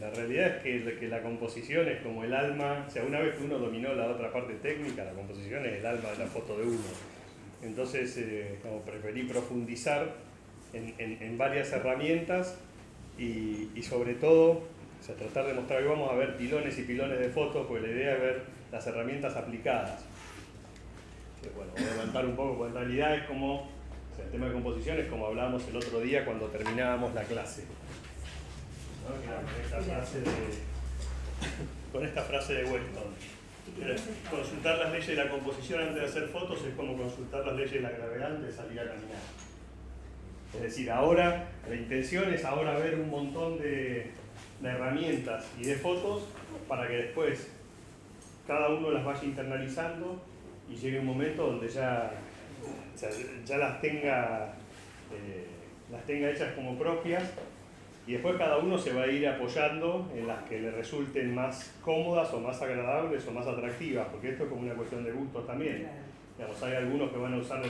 La realidad es que la composición es como el alma, o sea, una vez que uno dominó la otra parte técnica, la composición es el alma de la foto de uno. Entonces, preferí profundizar en varias herramientas y sobre todo, o sea, tratar de mostrar que vamos a ver pilones y pilones de fotos, porque la idea es ver las herramientas aplicadas. Bueno, voy a adelantar un poco, porque en realidad es como, o sea, el tema de composición es como hablábamos el otro día cuando terminábamos la clase. ¿No? Con esta frase de Weston. Consultar las leyes de la composición antes de hacer fotos es como consultar las leyes de la gravedad antes de salir a caminar. Es decir, ahora la intención es ahora ver un montón de herramientas y de fotos para que después cada uno las vaya internalizando y llegue un momento donde ya las tenga hechas como propias. Y después cada uno se va a ir apoyando en las que le resulten más cómodas o más agradables o más atractivas, porque esto es como una cuestión de gustos también. Digamos, hay algunos que van a usar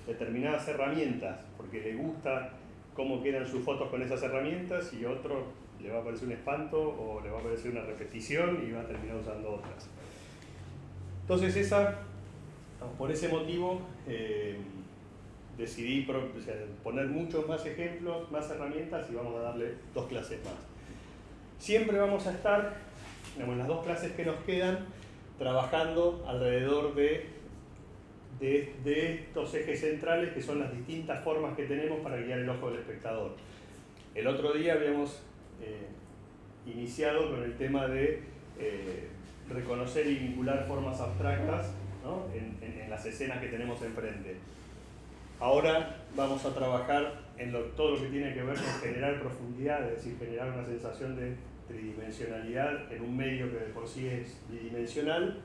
determinadas herramientas porque les gusta cómo quedan sus fotos con esas herramientas, y otro le va a parecer un espanto o le va a parecer una repetición y va a terminar usando otras. Entonces por ese motivo, decidí poner muchos más ejemplos, más herramientas, y vamos a darle 2 clases más. Siempre vamos a estar, en las 2 clases que nos quedan, trabajando alrededor de estos ejes centrales, que son las distintas formas que tenemos para guiar el ojo del espectador. El otro día habíamos iniciado con el tema de reconocer y vincular formas abstractas, ¿no? en las escenas que tenemos enfrente. Ahora vamos a trabajar en todo lo que tiene que ver con generar profundidad, es decir, generar una sensación de tridimensionalidad en un medio que de por sí es bidimensional,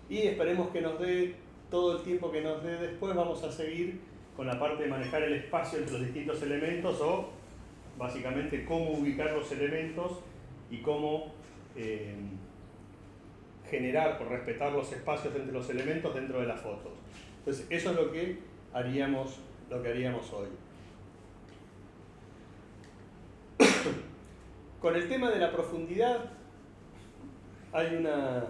y esperemos que nos dé todo el tiempo que nos dé después. Vamos a seguir con la parte de manejar el espacio entre los distintos elementos, o básicamente cómo ubicar los elementos y cómo generar o respetar los espacios entre los elementos dentro de las fotos. Entonces, eso es lo que haríamos hoy. Con el tema de la profundidad, hay una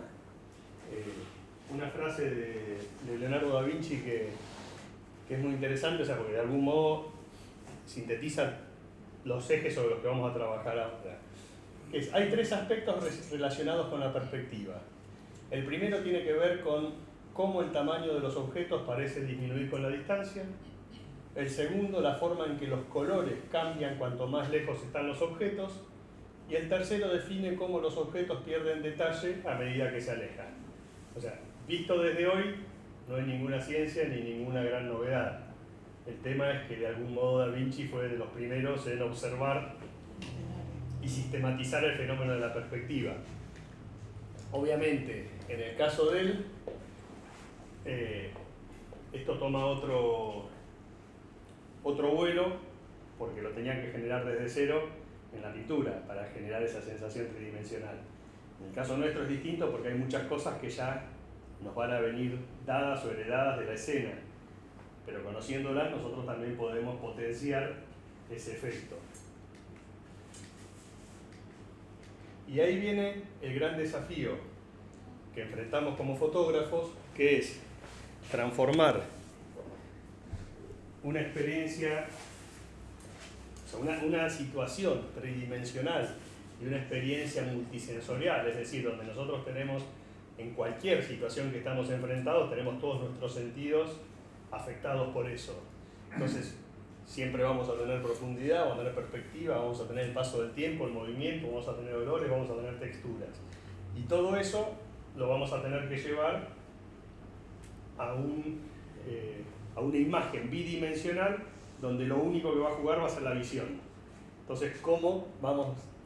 frase de Leonardo da Vinci que es muy interesante, o sea, porque de algún modo sintetiza los ejes sobre los que vamos a trabajar ahora. Hay 3 aspectos relacionados con la perspectiva. El primero tiene que ver con cómo el tamaño de los objetos parece disminuir con la distancia. El segundo, la forma en que los colores cambian cuanto más lejos están los objetos. Y el tercero define cómo los objetos pierden detalle a medida que se alejan. O sea, visto desde hoy, no hay ninguna ciencia ni ninguna gran novedad. El tema es que de algún modo Da Vinci fue de los primeros en observar y sistematizar el fenómeno de la perspectiva. Obviamente, en el caso de él, esto toma otro vuelo, porque lo tenían que generar desde cero en la pintura para generar esa sensación tridimensional. En el caso nuestro es distinto, porque hay muchas cosas que ya nos van a venir dadas o heredadas de la escena, pero conociéndolas nosotros también podemos potenciar ese efecto. Y ahí viene el gran desafío que enfrentamos como fotógrafos, que es transformar una experiencia, o sea, una situación tridimensional y una experiencia multisensorial, es decir, donde nosotros tenemos, en cualquier situación que estamos enfrentados, tenemos todos nuestros sentidos afectados por eso. Entonces, siempre vamos a tener profundidad, vamos a tener perspectiva, vamos a tener el paso del tiempo, el movimiento, vamos a tener olores, vamos a tener texturas. Y todo eso lo vamos a tener que llevar a una imagen bidimensional, donde lo único que va a jugar va a ser la visión. Entonces,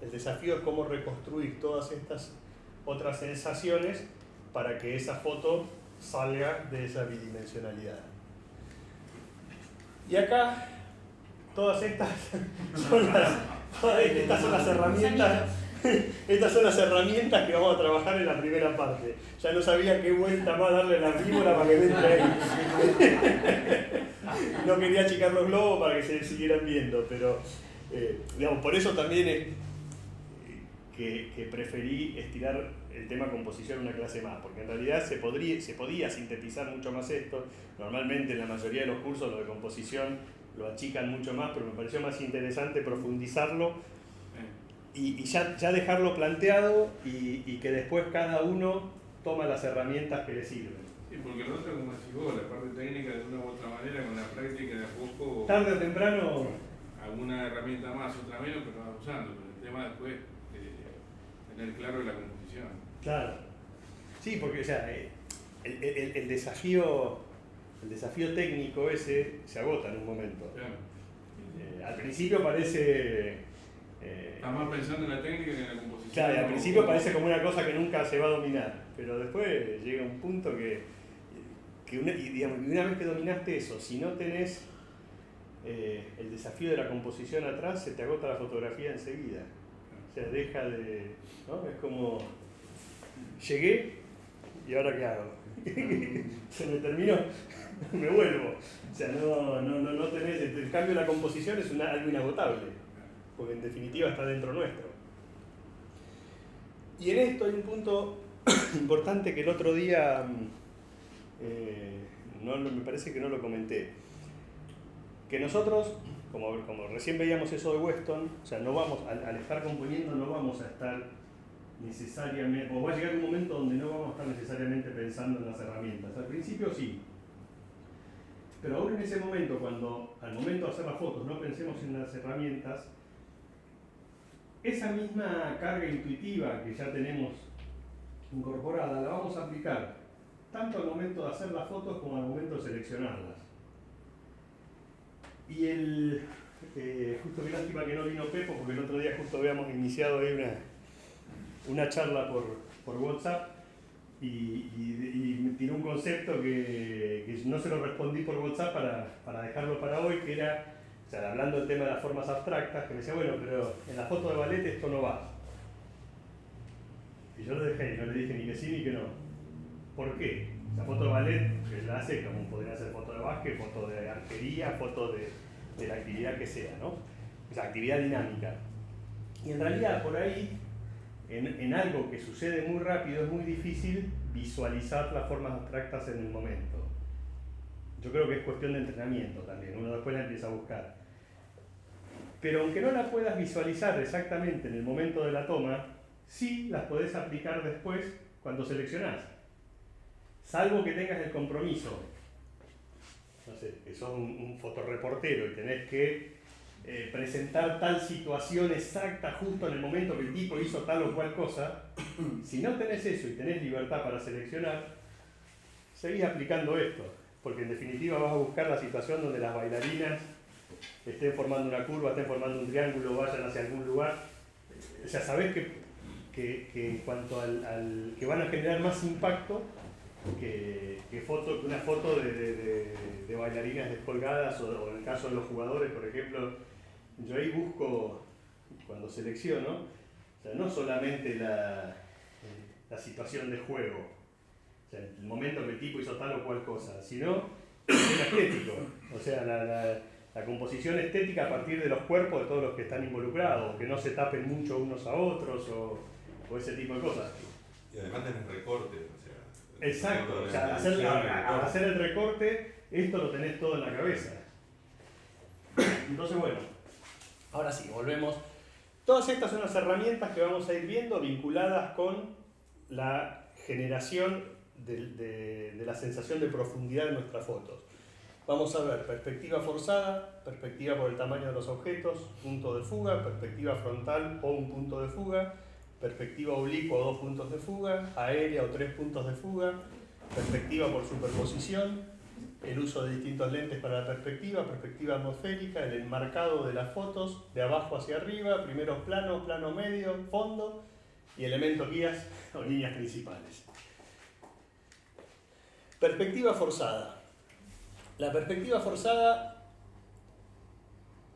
el desafío es cómo reconstruir todas estas otras sensaciones para que esa foto salga de esa bidimensionalidad. Y acá, todas estas son las herramientas. Estas son las herramientas que vamos a trabajar en la primera parte. Ya no sabía qué vuelta más darle a la víbora para que me entre ahí. No quería achicar los globos para que se siguieran viendo, pero por eso también que preferí estirar el tema composición una clase más, porque en realidad se podía sintetizar mucho más esto. Normalmente en la mayoría de los cursos lo de composición lo achican mucho más, pero me pareció más interesante profundizarlo y ya dejarlo planteado y que después cada uno toma las herramientas que le sirven. Sí, porque lo otro, como decís vos, la parte técnica de una u otra manera, con la práctica de a poco... Tarde o temprano... Alguna herramienta más, otra menos, pero vas usando. Pero el tema después, tener claro la composición. Claro. Sí, porque o sea, el desafío técnico ese se agota en un momento. Claro. Al principio parece... Estás más pensando en la técnica que en la composición. Claro, al principio parece como una cosa que nunca se va a dominar, pero después llega un punto que una vez que dominaste eso, si no tenés el desafío de la composición atrás, se te agota la fotografía enseguida. O sea, deja de... ¿no? Es como... Llegué, ¿y ahora qué hago? Se me terminó, me vuelvo. O sea, no tenés... El cambio de la composición es algo inagotable, porque en definitiva está dentro nuestro. Y en esto hay un punto importante que el otro día, me parece que no lo comenté. Que nosotros, como recién veíamos eso de Weston, o sea, no vamos, al estar componiendo no vamos a estar necesariamente, o va a llegar un momento donde no vamos a estar necesariamente pensando en las herramientas. Al principio sí. Pero aún en ese momento, cuando al momento de hacer las fotos no pensemos en las herramientas, esa misma carga intuitiva que ya tenemos incorporada la vamos a aplicar tanto al momento de hacer las fotos como al momento de seleccionarlas. Y justo qué lástima que no vino Pepo, porque el otro día justo habíamos iniciado ahí una charla por WhatsApp y me tiró un concepto que no se lo respondí por WhatsApp para dejarlo para hoy, que era, o sea, hablando del tema de las formas abstractas, que me decía, bueno, pero en la foto de ballet esto no va. Y yo lo dejé, no le dije ni que sí ni que no. ¿Por qué? La foto de ballet, que la hace como podría ser foto de básquet, foto de arquería, foto de la actividad que sea, ¿no? O sea, actividad dinámica. Y en realidad por ahí, en algo que sucede muy rápido, es muy difícil visualizar las formas abstractas en el momento. Yo creo que es cuestión de entrenamiento también, uno después la empieza a buscar. Pero aunque no la puedas visualizar exactamente en el momento de la toma, sí las podés aplicar después cuando seleccionás. Salvo que tengas el compromiso, no sé, que sos un fotoreportero y tenés que presentar tal situación exacta justo en el momento que el tipo hizo tal o cual cosa. Si no tenés eso y tenés libertad para seleccionar, seguís aplicando esto, porque en definitiva vas a buscar la situación donde las bailarinas estén formando una curva, estén formando un triángulo, vayan hacia algún lugar. O sea, sabés que en cuanto que van a generar más impacto que una foto de bailarinas descolgadas o en el caso de los jugadores, por ejemplo, yo ahí busco, cuando selecciono, o sea, no solamente la situación de juego, o sea, el momento que el tipo hizo tal o cual cosa, sino el tema estético, o sea, la composición estética a partir de los cuerpos de todos los que están involucrados, que no se tapen mucho unos a otros o ese tipo de cosas. Y además tenés recorte, o sea... Exacto, o sea, al hacer el recorte, esto lo tenés todo en la cabeza. Entonces, bueno, ahora sí, volvemos. Todas estas son las herramientas que vamos a ir viendo vinculadas con la generación de la sensación de profundidad de nuestras fotos. Vamos a ver perspectiva forzada, perspectiva por el tamaño de los objetos, punto de fuga, perspectiva frontal o un punto de fuga, perspectiva oblicua o 2 puntos de fuga, aérea o 3 puntos de fuga, perspectiva por superposición, el uso de distintos lentes para la perspectiva, perspectiva atmosférica, el enmarcado de las fotos de abajo hacia arriba, primeros planos, plano medio, fondo y elementos guías o líneas principales. Perspectiva forzada. La perspectiva forzada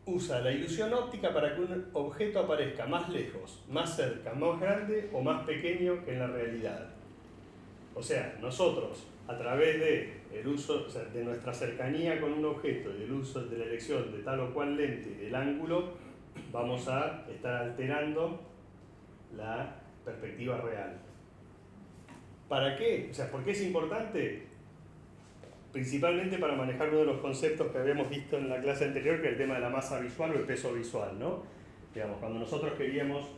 usa la ilusión óptica para que un objeto aparezca más lejos, más cerca, más grande o más pequeño que en la realidad. O sea, nosotros, a través del uso, o sea, de nuestra cercanía con un objeto y del uso de la elección de tal o cual lente y del ángulo, vamos a estar alterando la perspectiva real. ¿Para qué? O sea, ¿por qué es importante? Principalmente para manejar uno de los conceptos que habíamos visto en la clase anterior, que es el tema de la masa visual o el peso visual, ¿no? Digamos, cuando nosotros queremos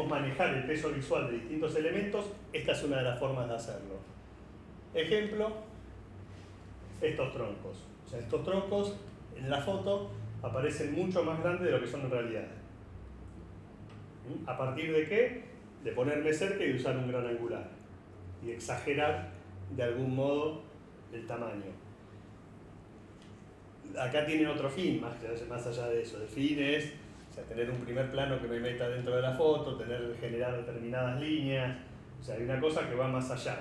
manejar el peso visual de distintos elementos, esta es una de las formas de hacerlo. Ejemplo, estos troncos. O sea, estos troncos en la foto aparecen mucho más grandes de lo que son en realidad. ¿A partir de qué? De ponerme cerca y usar un gran angular. Y exagerar de algún modo el tamaño. Acá tiene otro fin, más allá de eso. El fin es, o sea, tener un primer plano que me meta dentro de la foto, generar determinadas líneas. O sea, hay una cosa que va más allá.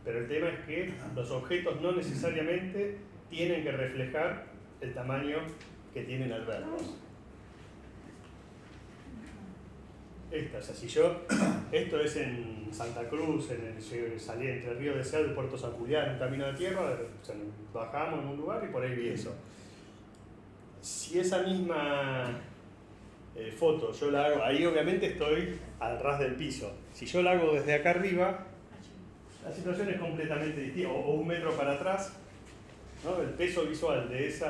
Pero el tema es que los objetos no necesariamente tienen que reflejar el tamaño que tienen al verlos. O sea, si esto es en Santa Cruz, salí entre el río Deseado y Puerto Sacudián, un camino de tierra, o sea, bajamos en un lugar y por ahí vi eso. Si esa misma foto yo la hago, ahí obviamente estoy al ras del piso. Si yo la hago desde acá arriba, la situación es completamente distinta, o un metro para atrás, ¿no? El peso visual de este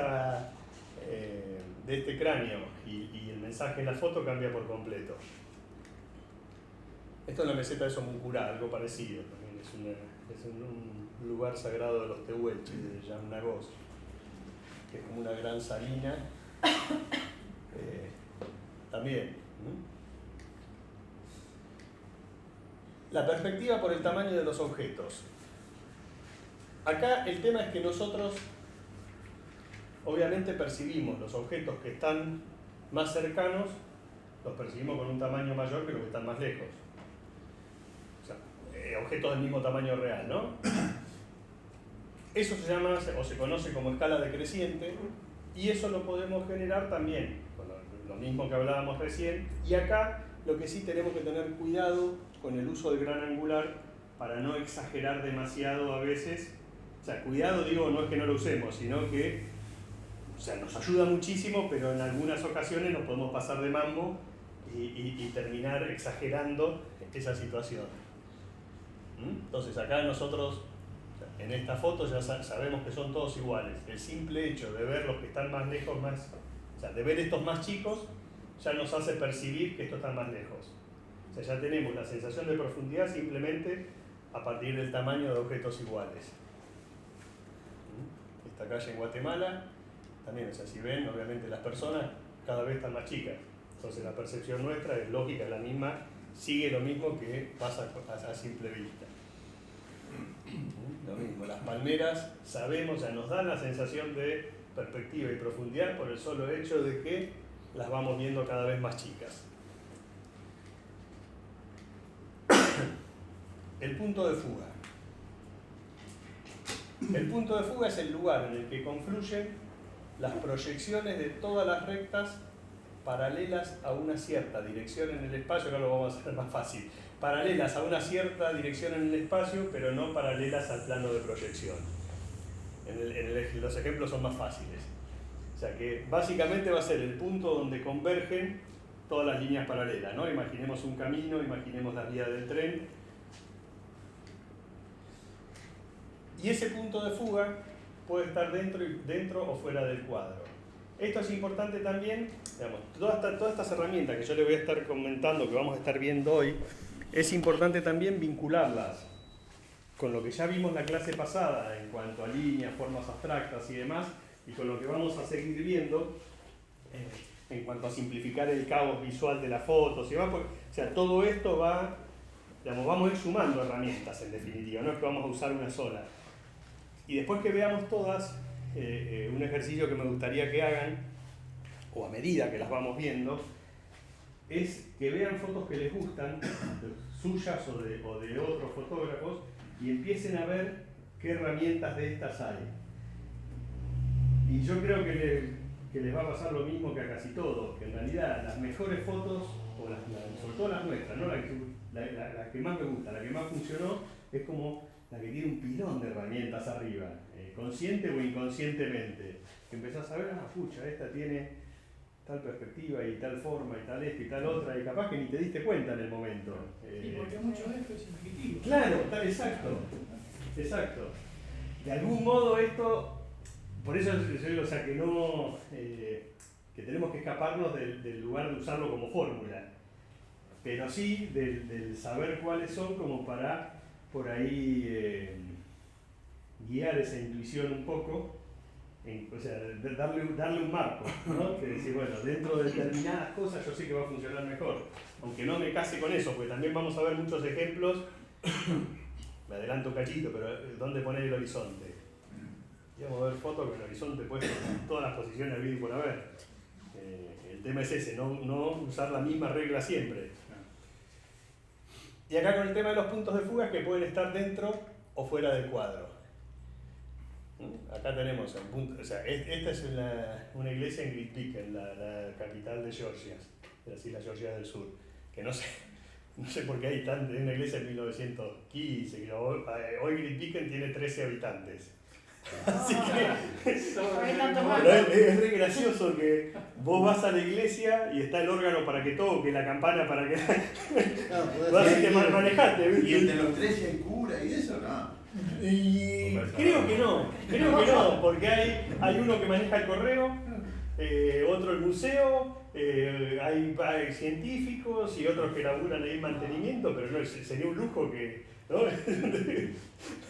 cráneo y el mensaje en la foto cambia por completo. Esto es la meseta de Somuncurá, algo parecido también, es un lugar sagrado de los tehuelches, de Yamnagos, que es como una gran salina, también. La perspectiva por el tamaño de los objetos. Acá el tema es que nosotros obviamente percibimos los objetos que están más cercanos, los percibimos con un tamaño mayor que los que están más lejos. Objetos del mismo tamaño real, ¿no? Eso se llama, o se conoce como escala decreciente, y eso lo podemos generar también, con lo mismo que hablábamos recién, y acá lo que sí tenemos que tener cuidado con el uso del gran angular para no exagerar demasiado a veces. O sea, cuidado digo, no es que no lo usemos, sino que, o sea, nos ayuda muchísimo, pero en algunas ocasiones nos podemos pasar de mambo y terminar exagerando esa situación. Entonces acá nosotros, en esta foto ya sabemos que son todos iguales. El simple hecho de ver los que están más lejos, o sea, de ver estos más chicos, ya nos hace percibir que estos están más lejos. O sea, ya tenemos la sensación de profundidad simplemente a partir del tamaño de objetos iguales. Esta calle en Guatemala, también, o sea, si ven, obviamente las personas cada vez están más chicas. Entonces la percepción nuestra es lógica, es la misma, sigue lo mismo que pasa a simple vista. Lo mismo, las palmeras sabemos, ya nos dan la sensación de perspectiva y profundidad por el solo hecho de que las vamos viendo cada vez más chicas. El punto de fuga. El punto de fuga es el lugar en el que confluyen las proyecciones de todas las rectas paralelas a una cierta dirección en el espacio. Ahora lo vamos a hacer más fácil. Paralelas a una cierta dirección en el espacio, pero no paralelas al plano de proyección. Los ejemplos son más fáciles. O sea que básicamente va a ser el punto donde convergen todas las líneas paralelas, ¿no? Imaginemos un camino, imaginemos las vías del tren. Y ese punto de fuga puede estar dentro o fuera del cuadro. Esto es importante también, digamos, todas estas herramientas que yo le voy a estar comentando, que vamos a estar viendo hoy, es importante también vincularlas con lo que ya vimos la clase pasada en cuanto a líneas, formas abstractas y demás, y con lo que vamos a seguir viendo en cuanto a simplificar el caos visual de las fotos y demás. O sea, todo esto vamos a ir sumando herramientas en definitiva, no es que vamos a usar una sola. Y después que veamos todas, un ejercicio que me gustaría que hagan, o a medida que las vamos viendo, es que vean fotos que les gustan, suyas o de otros fotógrafos, y empiecen a ver qué herramientas de estas hay. Y yo creo que les va a pasar lo mismo que a casi todos, que en realidad las mejores fotos, sobre todo las nuestras, ¿no? la que más me gusta, la que más funcionó, es como la que tiene un pilón de herramientas arriba, consciente o inconscientemente. Que empezás a ver, pucha, esta tiene tal perspectiva y tal forma y tal esto y tal otra, y capaz que ni te diste cuenta en el momento. Y porque muchos de estos es intuitivo. Claro, exacto, exacto. De algún modo esto, por eso yo digo, o sea, que no, que tenemos que escaparnos del lugar de usarlo como fórmula, pero sí del saber cuáles son como para por ahí guiar esa intuición un poco, o sea, darle un marco, ¿no? Que decir, bueno, dentro de determinadas cosas yo sé que va a funcionar mejor, aunque no me case con eso, porque también vamos a ver muchos ejemplos. Me adelanto un cachito, pero ¿dónde poner el horizonte? Y vamos a ver fotos con el horizonte puesto en todas las posiciones habidas y por haber. El tema es ese, no usar la misma regla siempre. Y acá con el tema de los puntos de fuga que pueden estar dentro o fuera del cuadro. Acá tenemos el punto, o sea, esta es una iglesia en Grytviken, la capital de Georgia, de las Islas Georgias del Sur, que no sé por qué hay tanta, es una iglesia en 1915, que hoy Grytviken tiene 13 habitantes. Así que pero es re gracioso que vos vas a la iglesia y está el órgano para que toque, la campana para que... Vas y te manejate. Y entre los tres hay cura y eso, ¿no? Y creo que no, porque hay uno que maneja el correo, otro el museo, hay científicos y otros que laburan ahí en mantenimiento, pero no, sería un lujo que, ¿no?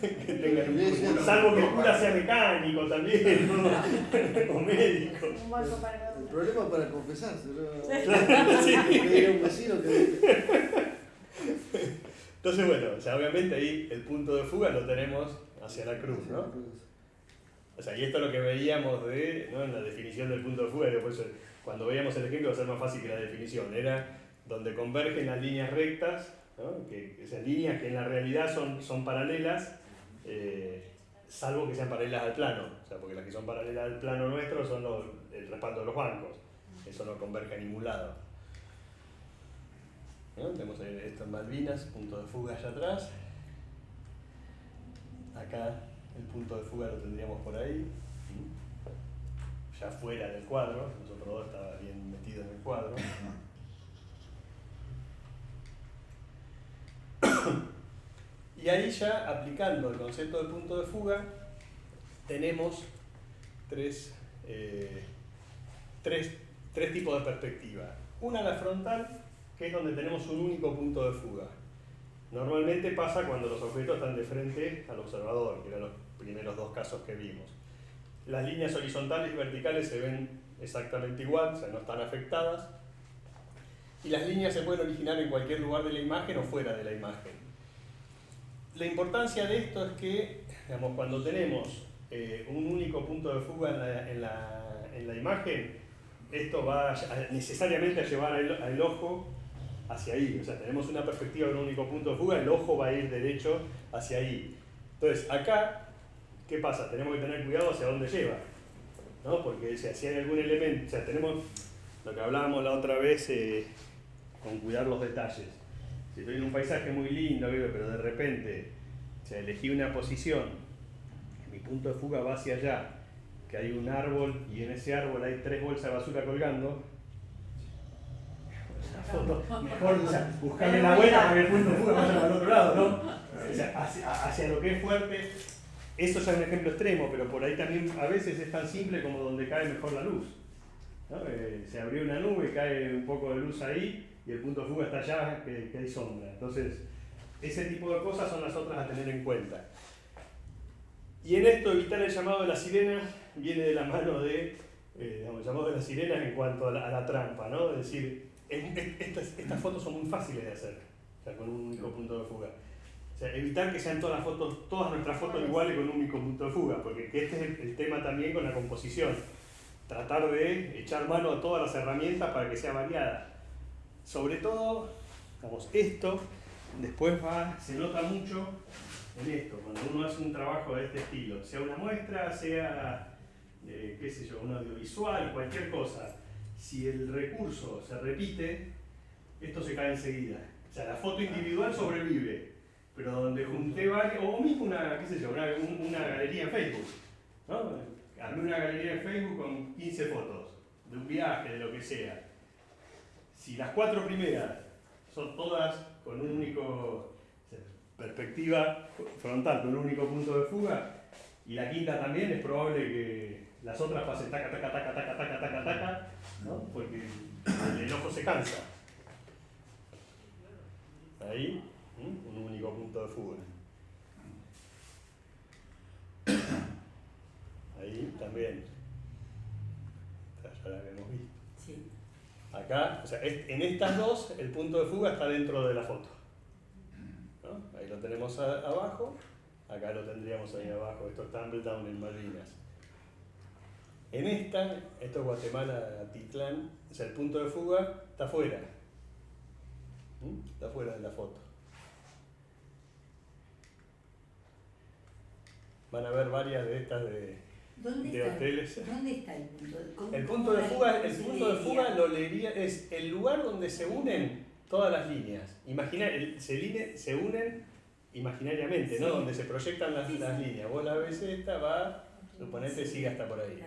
Que tengan un, salvo que el cura sea mecánico también, ¿no? O médico. Un banco para El problema para confesarse, ¿no? Sí. Pedir a un vecino que... Entonces, bueno, o sea, obviamente ahí el punto de fuga lo tenemos hacia la cruz, ¿no? O sea, y esto es lo que veíamos ¿no? En la definición del punto de fuga, después cuando veíamos el ejemplo va a ser más fácil que la definición, era donde convergen las líneas rectas, ¿no? Esas líneas que en la realidad son paralelas, salvo que sean paralelas al plano, o sea, porque las que son paralelas al plano nuestro son el respaldo de los bancos, eso no converge a ningún lado. ¿No? Tenemos esto en Malvinas, punto de fuga allá atrás. Acá el punto de fuga lo tendríamos por ahí, ya fuera del cuadro, nosotros dos estaba bien metido en el cuadro. Y ahí ya aplicando el concepto de punto de fuga, tenemos tres tipos de perspectiva. Una, la frontal, que es donde tenemos un único punto de fuga. Normalmente pasa cuando los objetos están de frente al observador, que eran los primeros dos casos que vimos. Las líneas horizontales y verticales se ven exactamente igual, o sea, no están afectadas. Y las líneas se pueden originar en cualquier lugar de la imagen o fuera de la imagen. La importancia de esto es que, digamos, cuando tenemos un único punto de fuga en la imagen, esto va necesariamente a llevar al ojo hacia ahí, o sea, tenemos una perspectiva de un único punto de fuga, el ojo va a ir derecho hacia ahí. Entonces, acá, ¿qué pasa? Tenemos que tener cuidado hacia dónde lleva, ¿no? Porque si hay algún elemento, o sea, tenemos lo que hablábamos la otra vez con cuidar los detalles. Si estoy en un paisaje muy lindo, pero de repente, o sea, elegí una posición, mi punto de fuga va hacia allá, que hay un árbol y en ese árbol hay 3 bolsas de basura colgando, foto, mejor, o sea, buscarle la vuelta para que el punto de fuga vaya para el otro lado, ¿no? O sea, hacia lo que es fuerte, eso ya es un ejemplo extremo, pero por ahí también a veces es tan simple como donde cae mejor la luz, ¿no? Se abrió una nube, cae un poco de luz ahí y el punto de fuga está allá, que hay sombra. Entonces, ese tipo de cosas son las otras a tener en cuenta. Y en esto, evitar el llamado de las sirenas viene de la mano de, digamos, el llamado de las sirenas en cuanto a la trampa, ¿no? Es decir, estas fotos son muy fáciles de hacer, o sea, con un único punto de fuga. O sea, evitar que sean todas nuestras fotos iguales con un único punto de fuga, porque este es el tema también con la composición. Tratar de echar mano a todas las herramientas para que sea variada. Sobre todo, digamos, esto después se nota mucho en esto, cuando uno hace un trabajo de este estilo, sea una muestra, sea, qué sé yo, un audiovisual, cualquier cosa. Si el recurso se repite, esto se cae enseguida. O sea, la foto individual sobrevive, pero donde junté varios, o mismo una, qué sé yo, una galería en Facebook, ¿no? Armé una galería en Facebook con 15 fotos. de un viaje, de lo que sea, si las 4 primeras son todas con un único perspectiva frontal, con un único punto de fuga, y la quinta también, es probable que las otras pasen taca, taca, taca, taca, taca, taca, taca, ¿no? Porque el ojo se cansa. Ahí, un único punto de fuga. Ahí también. Ya la habíamos visto. Sí. Acá, o sea, en estas dos, el punto de fuga está dentro de la foto, ¿no? Ahí lo tenemos abajo, acá lo tendríamos ahí abajo, esto es Tumbledown en Malvinas. En esta, esto es Guatemala, Atitlán, o sea, el punto de fuga está afuera, está fuera de la foto. Van a ver varias de estas de hoteles. ¿Dónde está el punto de fuga? El punto de fuga lo leería, es el lugar donde se unen todas las líneas. Se unen imaginariamente, sí, ¿no? Donde se proyectan las sí. líneas. Vos la ves esta, va, suponete, sigue hasta por ahí.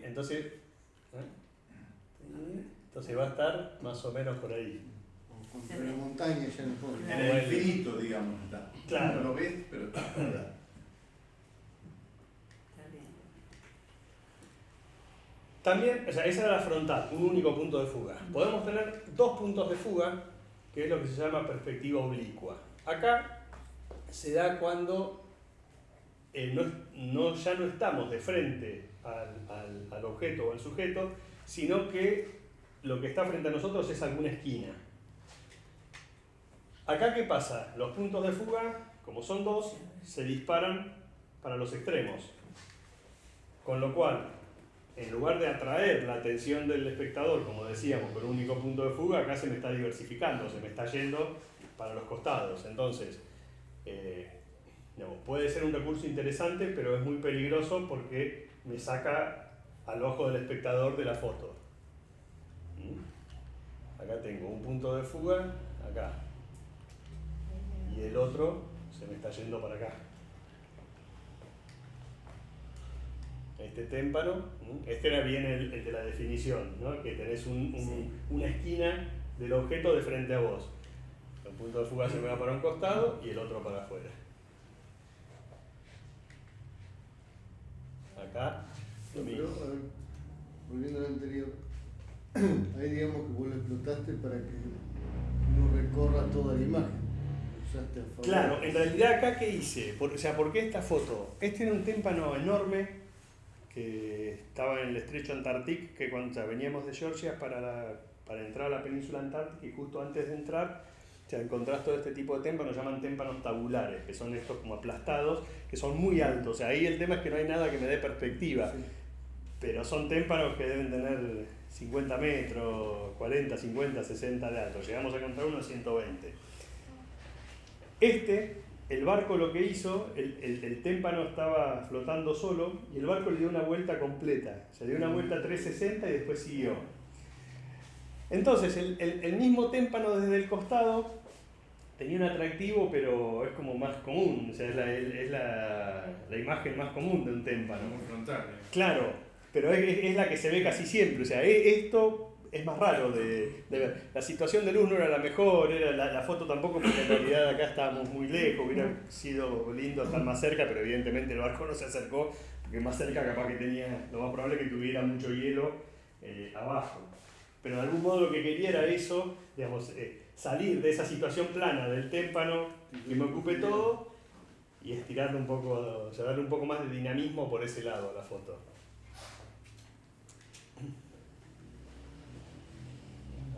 Entonces, entonces va a estar más o menos por ahí. Entre la montaña ya en el fondo. En el infinito, digamos, está. Claro. No lo ves, pero está. También, o sea, esa era la frontal, un único punto de fuga. Podemos tener 2 puntos de fuga, que es lo que se llama perspectiva oblicua. Acá se da cuando ya no estamos de frente al objeto o al sujeto, sino que lo que está frente a nosotros es alguna esquina. Acá, ¿qué pasa? Los puntos de fuga, como son 2, se disparan para los extremos. Con lo cual, en lugar de atraer la atención del espectador, como decíamos, con un único punto de fuga, acá se me está diversificando, se me está yendo para los costados. Entonces, puede ser un recurso interesante, pero es muy peligroso porque me saca al ojo del espectador de la foto. Acá tengo un punto de fuga, acá. Y el otro se me está yendo para acá. Este témpano, este era bien el de la definición, ¿no? Que tenés una esquina del objeto de frente a vos. El punto de fuga se me va para un costado y el otro para afuera. Acá, lo mismo. Pero, a ver, volviendo al anterior, ahí digamos que vos lo explotaste para que no recorra toda la imagen. Usaste a favor. Claro, en realidad acá, ¿qué hice? ¿Por qué esta foto? Este era un témpano enorme que estaba en el estrecho Antártico, que cuando veníamos de Georgia para entrar a la península antártica, y justo antes de entrar, encontrás todo este tipo de témpanos, llaman témpanos tabulares, que son estos como aplastados, que son muy altos. O sea, ahí el tema es que no hay nada que me dé perspectiva, Sí. pero son témpanos que deben tener 50 metros, 40, 50, 60 de alto. Llegamos a encontrar uno de 120. El barco lo que hizo, el témpano estaba flotando solo y el barco le dio una vuelta completa. Se dio una vuelta 360 y después siguió. Entonces, el mismo témpano desde el costado tenía un atractivo, pero es como más común. O sea, es la imagen más común de un témpano. Muy frontal. Claro, pero es la que se ve casi siempre. O sea, esto es más raro de ver. La situación de luz no era la mejor, era la foto tampoco, porque en realidad acá estábamos muy lejos, hubiera sido lindo estar más cerca, pero evidentemente el barco no se acercó, porque más cerca capaz que tenía, lo más probable es que tuviera mucho hielo abajo. Pero de algún modo lo que quería era eso, digamos, salir de esa situación plana del témpano, que me ocupe todo, y estirarle un poco, o sea, darle un poco más de dinamismo por ese lado a la foto.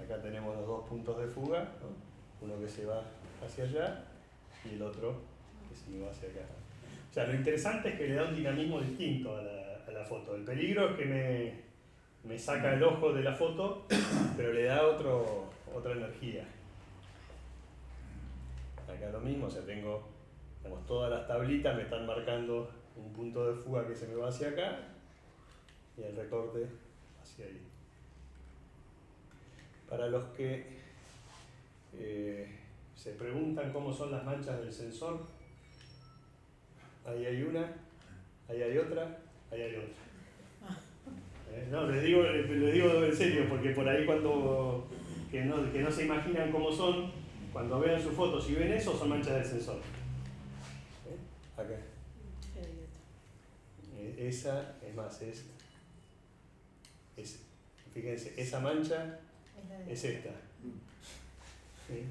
Acá tenemos los 2 puntos de fuga, ¿no? Uno que se va hacia allá y el otro que se va hacia acá. O sea, lo interesante es que le da un dinamismo distinto a la foto. El peligro es que me saca el ojo de la foto, pero le da otra energía. Acá lo mismo, o sea, tengo, digamos, todas las tablitas me están marcando un punto de fuga que se me va hacia acá y el recorte hacia ahí. Para los que se preguntan cómo son las manchas del sensor, ahí hay una, ahí hay otra, ahí hay otra. No, les digo en serio, porque por ahí cuando que no se imaginan cómo son, cuando vean sus fotos y ven eso, son manchas del sensor. Acá. Esa, es más, fíjense, esa mancha es esta. ¿Sí?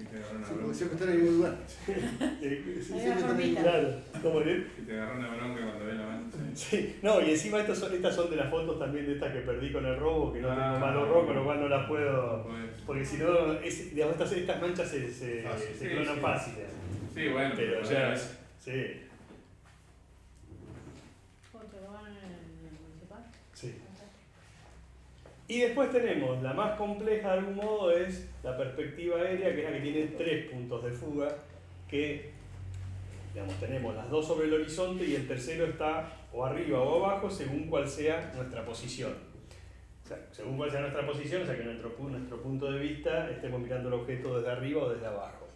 Y te agarró una Sí, porque bronca. siempre están en el mismo lugar. Sí, Hay una formita. claro, ¿cómo es? Y te agarró una bronca cuando ve la mancha. Sí, no, y encima estas son de las fotos también de estas que perdí con el robo, que no tengo más los robos, con lo cual no las puedo. Pues, Porque si no, digamos, estas manchas se Sí, clonan sí. fáciles. sí, bueno, Pero ya, sí, sí. Y después tenemos, la más compleja de algún modo es la perspectiva aérea, que es la que tiene 3 puntos de fuga, que digamos, tenemos las dos sobre el horizonte y el tercero está o arriba o abajo según cuál sea nuestra posición. O sea, según cuál sea nuestra posición, o sea que nuestro punto de vista estemos mirando el objeto desde arriba o desde abajo.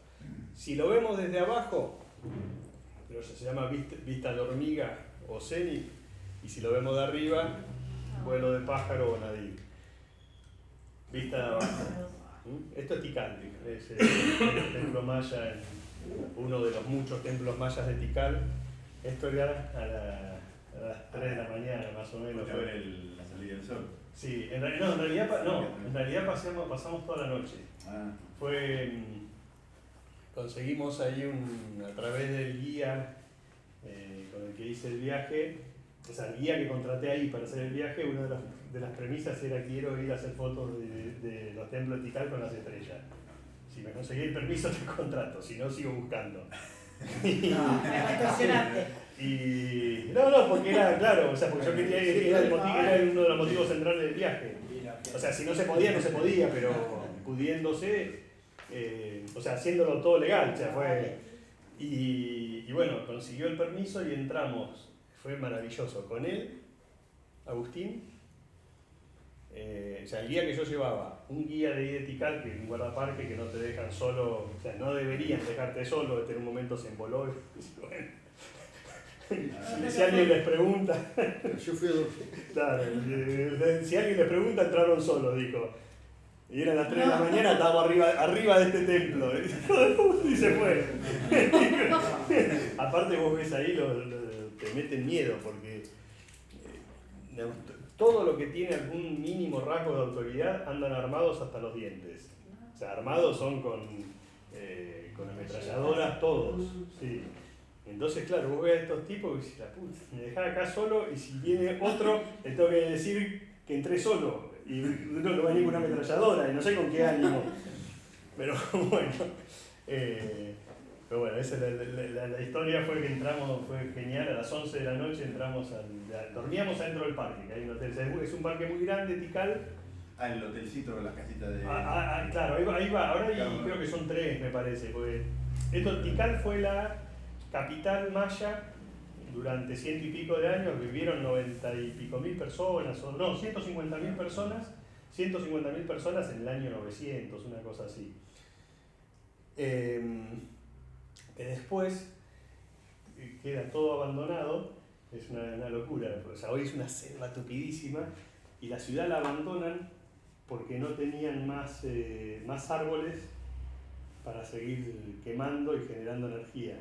Si lo vemos desde abajo, pero se llama vista de hormiga o cenit, y si lo vemos de arriba, vuelo de pájaro o nadir. Vista de abajo. Esto es Tikal, es el templo maya, uno de los muchos templos mayas de Tikal. Esto era a las 3 de la mañana más o menos. Para ver la salida del sol. Sí, en realidad pasamos toda la noche. Conseguimos ahí a través del guía con el que hice el viaje, o sea, el guía que contraté ahí para hacer el viaje, una de las premisas era quiero ir a hacer fotos de los templos de Tikal con las estrellas. Si me conseguí el permiso te contrato, si no sigo buscando. Y no, porque era claro, o sea, porque yo quería, era uno de los motivos centrales del viaje. O sea, si no se podía, no se podía, pero pudiéndose, o sea, haciéndolo todo legal, o sea, fue. Y bueno, consiguió el permiso y entramos. Fue maravilloso. Con él, Agustín, o sea, el guía que yo llevaba, un guía de ahí de Tikal, que es un guardaparque que no te dejan solo, o sea, no deberían dejarte solo, en un momento se emboló y bueno. Si alguien les pregunta, Yo fui a dormir. claro, si alguien les pregunta, entraron solos, dijo. Y eran las 3 de la mañana, estábamos arriba de este templo. Y se fue. Aparte vos ves ahí, te meten miedo, porque digamos, todo lo que tiene algún mínimo rasgo de autoridad andan armados hasta los dientes. O sea, armados son con ametralladoras todos. Sí. Entonces, claro, vos ves a estos tipos y dices, la puta, me dejás acá solo y si viene otro, le tengo que decir que entré solo y no va ninguna ametralladora y no sé con qué ánimo. Pero bueno, esa la historia fue que entramos, fue genial, a las 11 de la noche entramos dormíamos adentro del parque, que hay un hotel, es un parque muy grande, Tikal. El hotelcito con las casitas de... Claro, ahí va, ahora creo que son 3 me parece, porque Tikal fue la capital maya durante 100 y pico de años, vivieron 90 y pico mil personas, 150.000 personas en el año 900, una cosa así. Que después queda todo abandonado, es una locura, o sea, hoy es una selva tupidísima y la ciudad la abandonan porque no tenían más árboles para seguir quemando y generando energía.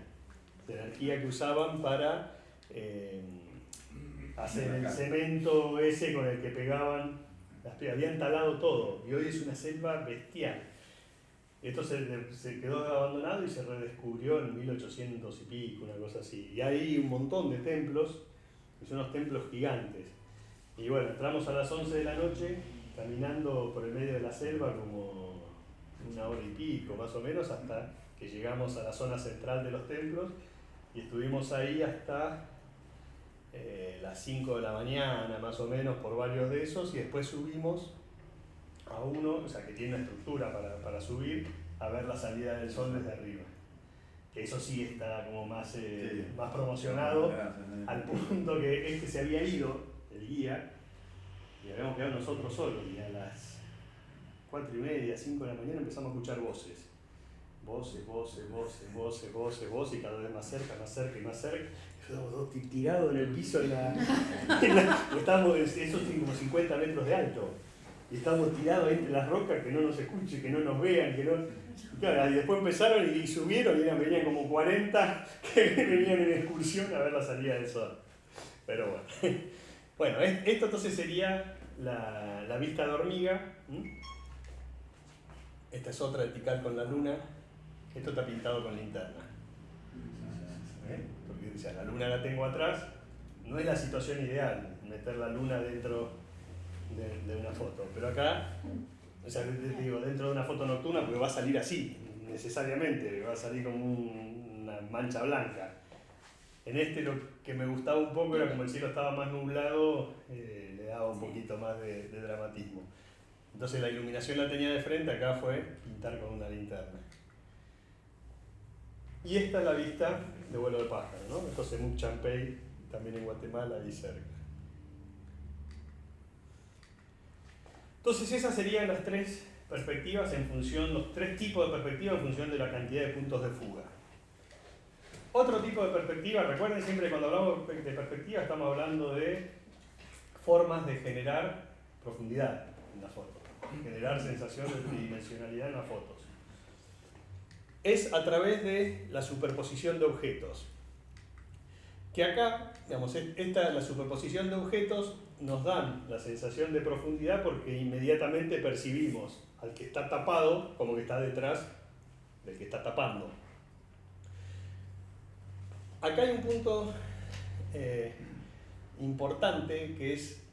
La energía que usaban para hacer el cemento ese con el que pegaban las piedras. Habían talado todo y hoy es una selva bestial. Esto se quedó abandonado y se redescubrió en 1800 y pico, una cosa así. Y hay un montón de templos, que son unos templos gigantes. Y bueno, entramos a las 11 de la noche, caminando por el medio de la selva como 1 hora y pico, más o menos, hasta que llegamos a la zona central de los templos. Y estuvimos ahí hasta las 5 de la mañana, más o menos, por varios de esos, y después subimos a uno, o sea, que tiene una estructura para subir, a ver la salida del sol desde arriba. Que eso sí está como más promocionado, al punto que se había ido, el guía, y habíamos quedado nosotros solos, y a las 4:30, 5 de la mañana empezamos a escuchar voces. Voces, y cada vez más cerca y más cerca. todos tirados en el piso estábamos, eso tiene como 50 metros de alto. Y estábamos tirados entre las rocas, que no nos escuchen, que no nos vean, que no... Claro, y después empezaron y subieron y venían como 40 que venían en excursión a ver la salida del sol. Pero bueno. Bueno, esto entonces sería la vista de hormiga. Esta es otra de Tikal con la luna. Esto está pintado con linterna. Porque o sea, la luna la tengo atrás. No es la situación ideal meter la luna dentro de una foto, pero acá, o sea, digo, dentro de una foto nocturna, porque va a salir así, necesariamente, va a salir como una mancha blanca. En este lo que me gustaba un poco era como el cielo estaba más nublado, le daba un poquito más de dramatismo. Entonces la iluminación la tenía de frente, acá fue pintar con una linterna. Y esta es la vista de vuelo de pájaro, ¿no? Esto es en un Champey, también en Guatemala, ahí cerca. Entonces esas serían las tres perspectivas en función, los tres tipos de perspectivas en función de la cantidad de puntos de fuga. Otro tipo de perspectiva, recuerden siempre cuando hablamos de perspectiva estamos hablando de formas de generar profundidad en la foto, generar sensación de tridimensionalidad en las fotos. Es a través de la superposición de objetos. Que acá, digamos, la superposición de objetos nos dan la sensación de profundidad porque inmediatamente percibimos al que está tapado como que está detrás del que está tapando. Acá hay un punto importante que es,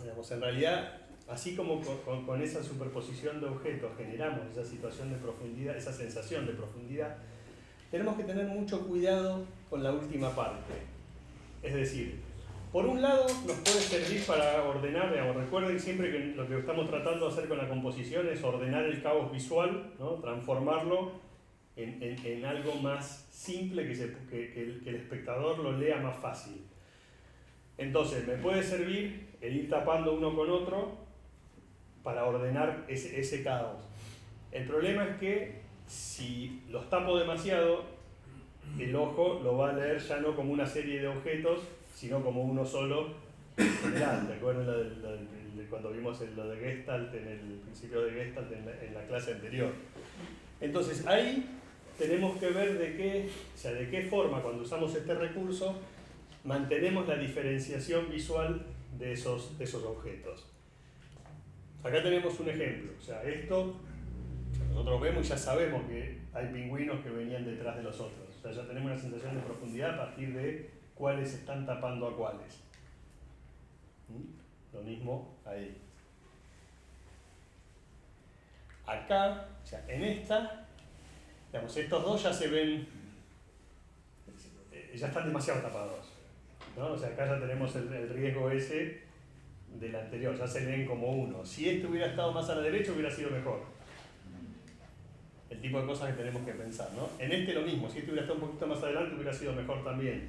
digamos, en realidad, así como con esa superposición de objetos generamos esa situación de profundidad, esa sensación de profundidad, tenemos que tener mucho cuidado con la última parte. Es decir, por un lado nos puede servir para ordenar, digamos, recuerden siempre que lo que estamos tratando de hacer con la composición es ordenar el caos visual, ¿no? Transformarlo en algo más simple que el espectador lo lea más fácil. Entonces me puede servir el ir tapando uno con otro para ordenar ese caos. El problema es que si los tapo demasiado, el ojo lo va a leer ya no como una serie de objetos, sino como uno solo general. ¿Recuerdan cuando vimos lo de Gestalt, en el principio de Gestalt en la clase anterior? Entonces ahí tenemos que ver de qué forma, cuando usamos este recurso, mantenemos la diferenciación visual de esos objetos. Acá tenemos un ejemplo. O sea, esto nosotros vemos y ya sabemos que hay pingüinos que venían detrás de los otros. O sea, ya tenemos una sensación de profundidad a partir de cuáles están tapando a cuáles. Lo mismo ahí. Acá, o sea, en esta, digamos, estos dos ya se ven, ya están demasiado tapados, ¿no? O sea, acá ya tenemos el riesgo ese del anterior, ya se ven como uno. Si este hubiera estado más a la derecha hubiera sido mejor. El tipo de cosas que tenemos que pensar, ¿no? En este lo mismo, si este hubiera estado un poquito más adelante hubiera sido mejor también.